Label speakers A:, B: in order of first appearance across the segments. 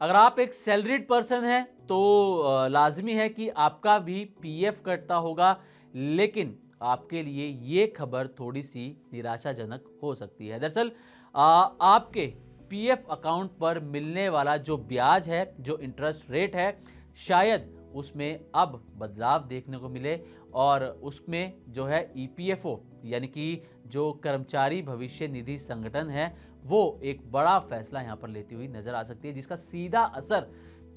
A: अगर आप एक सैलरीड पर्सन हैं तो लाजमी है कि आपका भी पीएफ कटता होगा, लेकिन आपके लिए ये खबर थोड़ी सी निराशाजनक हो सकती है। दरअसल आपके पीएफ अकाउंट पर मिलने वाला जो ब्याज है, जो इंटरेस्ट रेट है, शायद उसमें अब बदलाव देखने को मिले और उसमें जो है ईपीएफओ यानी कि जो कर्मचारी भविष्य निधि संगठन है, वो एक बड़ा फैसला यहाँ पर लेती हुई नजर आ सकती है, जिसका सीधा असर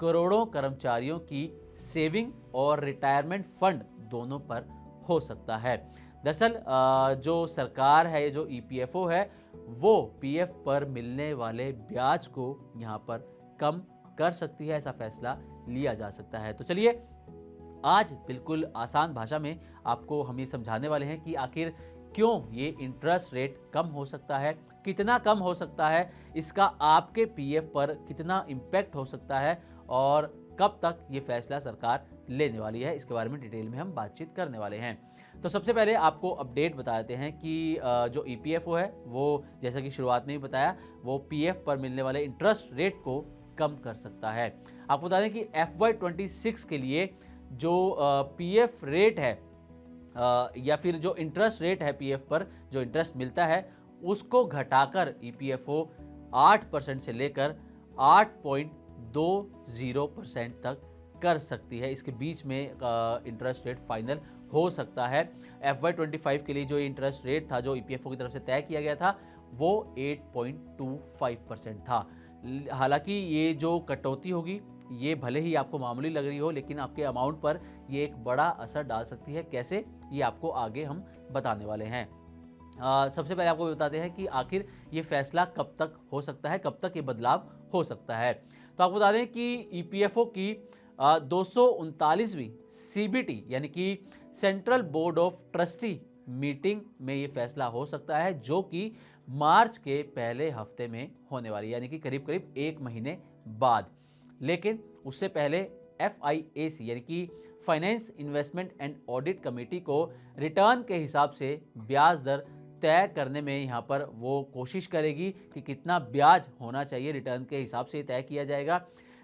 A: करोड़ों कर्मचारियों की सेविंग और रिटायरमेंट फंड दोनों पर हो सकता है। दरअसल जो सरकार है, जो ईपीएफओ है, वो पीएफ पर मिलने वाले ब्याज को यहाँ पर कम कर सकती है, ऐसा फैसला लिया जा सकता है। तो चलिए आज बिल्कुल आसान भाषा में आपको हम ये समझाने वाले हैं कि आखिर क्यों ये इंटरेस्ट रेट कम हो सकता है, कितना कम हो सकता है, इसका आपके पीएफ पर कितना इम्पैक्ट हो सकता है और कब तक ये फैसला सरकार लेने वाली है, इसके बारे में डिटेल में हम बातचीत करने वाले हैं। तो सबसे पहले आपको अपडेट बता देते हैं कि जो ईपीएफओ है वो, जैसा कि शुरुआत में ही बताया, वो पीएफ पर मिलने वाले इंटरेस्ट रेट को कम कर सकता है। आपको बता दें कि FY26 के लिए जो पीएफ रेट है या फिर जो इंटरेस्ट रेट है पीएफ पर जो इंटरेस्ट मिलता है, उसको घटाकर ईपीएफओ 8% से लेकर 8.20% तक कर सकती है। इसके बीच में इंटरेस्ट रेट फाइनल हो सकता है। FY25 के लिए जो इंटरेस्ट रेट था, जो ईपीएफओ की तरफ से तय किया गया था, वो 8.25% था। हालांकि ये जो कटौती होगी, ये भले ही आपको मामूली लग रही हो, लेकिन आपके अमाउंट पर ये एक बड़ा असर डाल सकती है। कैसे, ये आपको आगे हम बताने वाले हैं। सबसे पहले आपको बताते हैं कि आखिर ये फैसला कब तक हो सकता है, कब तक ये बदलाव हो सकता है। तो आपको बता दें कि ईपीएफओ की 239वीं सीबीटी यानी कि central board of trustee meeting में ये फैसला हो सकता है, जो कि मार्च के पहले हफ्ते में होने वाली है, यानी कि करीब करीब 1 महीने बाद। लेकिन उससे पहले FIAC यानी कि finance investment and audit committee को रिटर्न के हिसाब से ब्याज दर तय करने में यहाँ पर वो कोशिश करेगी कि कितना ब्याज होना चाहिए, रिटर्न के हिसाब से तय किया जाएगा।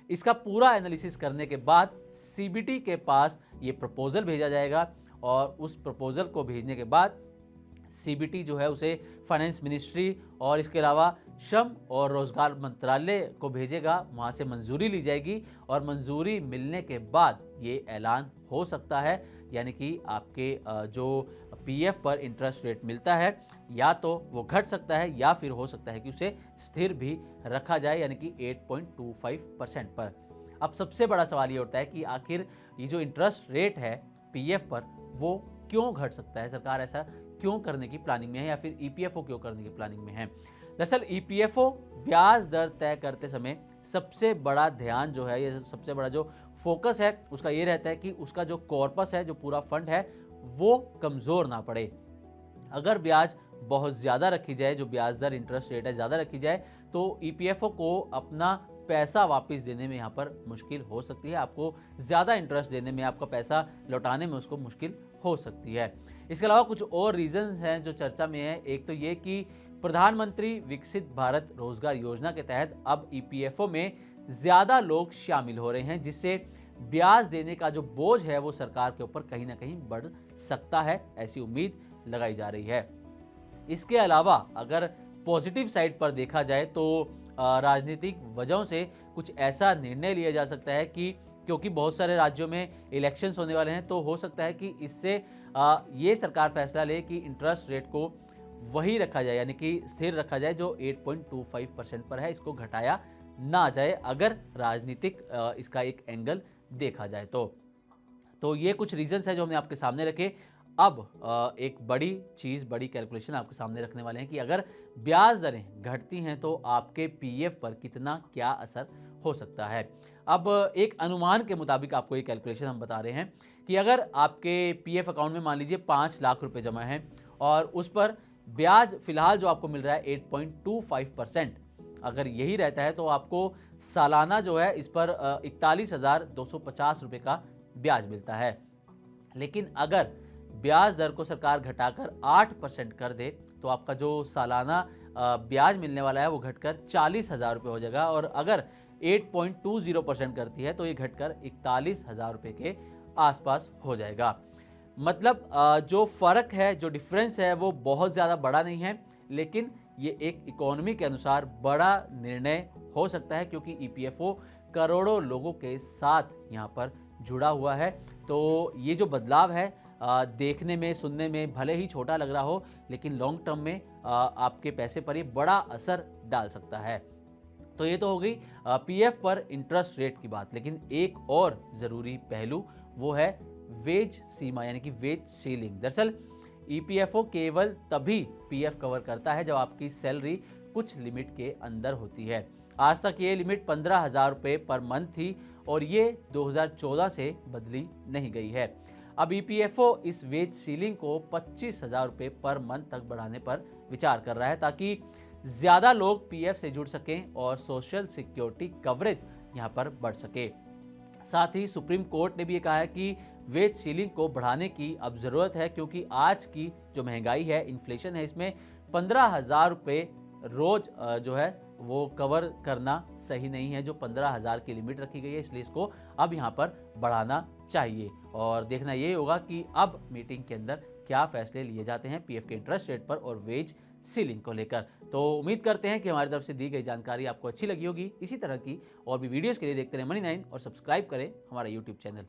A: इसका पूरा एनालिसिस करने के बाद सीबीटी के पास ये प्रपोजल भेजा जाएगा और उस प्रपोजल को भेजने के बाद सीबीटी जो है उसे फाइनेंस मिनिस्ट्री और इसके अलावा श्रम और रोजगार मंत्रालय को भेजेगा, वहां से मंजूरी ली जाएगी और मंजूरी मिलने के बाद ये ऐलान हो सकता है। यानी कि आपके जो पीएफ पर इंटरेस्ट रेट मिलता है, या तो वो घट सकता है या फिर हो सकता है कि उसे स्थिर भी रखा जाए, यानी कि 8.25% पर। अब सबसे बड़ा सवाल ये उठता है कि आखिर ये जो इंटरेस्ट रेट है पीएफ पर, वो क्यों घट सकता है, सरकार ऐसा क्यों करने की प्लानिंग में है, या फिर ईपीएफओ क्यों करने की प्लानिंग में है। दरअसल ईपीएफओ ब्याज दर तय करते समय सबसे बड़ा ध्यान जो है, ये सबसे बड़ा जो फोकस है उसका ये रहता है कि उसका जो कॉर्पस है, जो पूरा फंड है, वो कमजोर ना पड़े। अगर ब्याज बहुत ज्यादा रखी जाए, जो ब्याज दर इंटरेस्ट रेट है ज्यादा रखी जाए, तो ईपीएफओ को अपना पैसा वापस देने में यहाँ पर मुश्किल हो सकती है। आपको ज्यादा इंटरेस्ट देने में, आपका पैसा लौटाने में उसको मुश्किल हो सकती है। इसके अलावा कुछ और रीजंस हैं जो चर्चा में है। एक तो ये कि प्रधानमंत्री विकसित भारत रोजगार योजना के तहत अब ईपीएफओ में ज्यादा लोग शामिल हो रहे हैं, जिससे ब्याज देने का जो बोझ है वो सरकार के ऊपर कहीं ना कहीं बढ़ सकता है, ऐसी उम्मीद लगाई जा रही है। इसके अलावा अगर पॉजिटिव साइड पर देखा जाए तो राजनीतिक वजहों से कुछ ऐसा निर्णय लिया जा सकता है कि क्योंकि बहुत सारे राज्यों में इलेक्शंस होने वाले हैं, तो हो सकता है कि इससे ये सरकार फैसला ले कि इंटरेस्ट रेट को वही रखा जाए, यानी कि स्थिर रखा जाए, जो 8.25% पर है, इसको घटाया ना जाए, अगर राजनीतिक इसका एक एंगल देखा जाए तो ये कुछ रीजंस है जो हमने आपके सामने रखे। अब एक बड़ी चीज़, बड़ी कैलकुलेशन आपके सामने रखने वाले हैं कि अगर ब्याज दरें घटती हैं तो आपके पीएफ पर कितना क्या असर हो सकता है। अब एक अनुमान के मुताबिक आपको ये कैलकुलेशन हम बता रहे हैं कि अगर आपके पीएफ अकाउंट में मान लीजिए 5 लाख रुपए जमा हैं और उस पर ब्याज फिलहाल जो आपको मिल रहा है 8.25%, अगर यही रहता है तो आपको सालाना जो है इस पर 41,250 रुपये का ब्याज मिलता है। लेकिन अगर ब्याज दर को सरकार घटाकर 8% कर दे तो आपका जो सालाना ब्याज मिलने वाला है वो घटकर 40,000 रुपये हो जाएगा। और अगर 8.20% करती है, तो ये घटकर 41,000 रुपये के आसपास हो जाएगा। मतलब जो फ़र्क है, जो डिफरेंस है, वो बहुत ज़्यादा बड़ा नहीं है, लेकिन ये एक इकोनॉमी के अनुसार बड़ा निर्णय हो सकता है, क्योंकि ईपीएफओ करोड़ों लोगों के साथ यहाँ पर जुड़ा हुआ है। तो ये जो बदलाव है, देखने में, सुनने में भले ही छोटा लग रहा हो, लेकिन लॉन्ग टर्म में आपके पैसे पर ये बड़ा असर डाल सकता है। तो ये तो हो गई पीएफ पर इंटरेस्ट रेट की बात, लेकिन एक और ज़रूरी पहलू वो है वेज सीमा, यानी कि वेज सीलिंग। दरअसल ईपीएफओ केवल तभी पीएफ कवर करता है जब आपकी सैलरी कुछ लिमिट के अंदर होती है। आज तक ये लिमिट 15,000 रुपये पर मंथ थी और ये 2014 से बदली नहीं गई है। अब ईपीएफओ इस वेज सीलिंग को 25,000 रुपये पर मंथ तक बढ़ाने पर विचार कर रहा है, ताकि ज़्यादा लोग पीएफ से जुड़ सकें और सोशल सिक्योरिटी कवरेज यहाँ पर बढ़ सके। साथ ही सुप्रीम कोर्ट ने भी ये कहा है कि वेज सीलिंग को बढ़ाने की अब ज़रूरत है, क्योंकि आज की जो महंगाई है, इन्फ्लेशन है, इसमें 15,000 रुपये रोज़ जो है वो कवर करना सही नहीं है। जो 15,000 की लिमिट रखी गई है, इसलिए इसको अब यहाँ पर बढ़ाना चाहिए। और देखना ये होगा कि अब मीटिंग के अंदर क्या फैसले लिए जाते हैं पीएफ के इंटरेस्ट रेट पर और वेज सीलिंग को लेकर। तो उम्मीद करते हैं कि हमारी तरफ से दी गई जानकारी आपको अच्छी लगी होगी। इसी तरह की और भी वीडियोस के लिए देखते रहें मनी 9 और सब्सक्राइब करें हमारा यूट्यूब चैनल।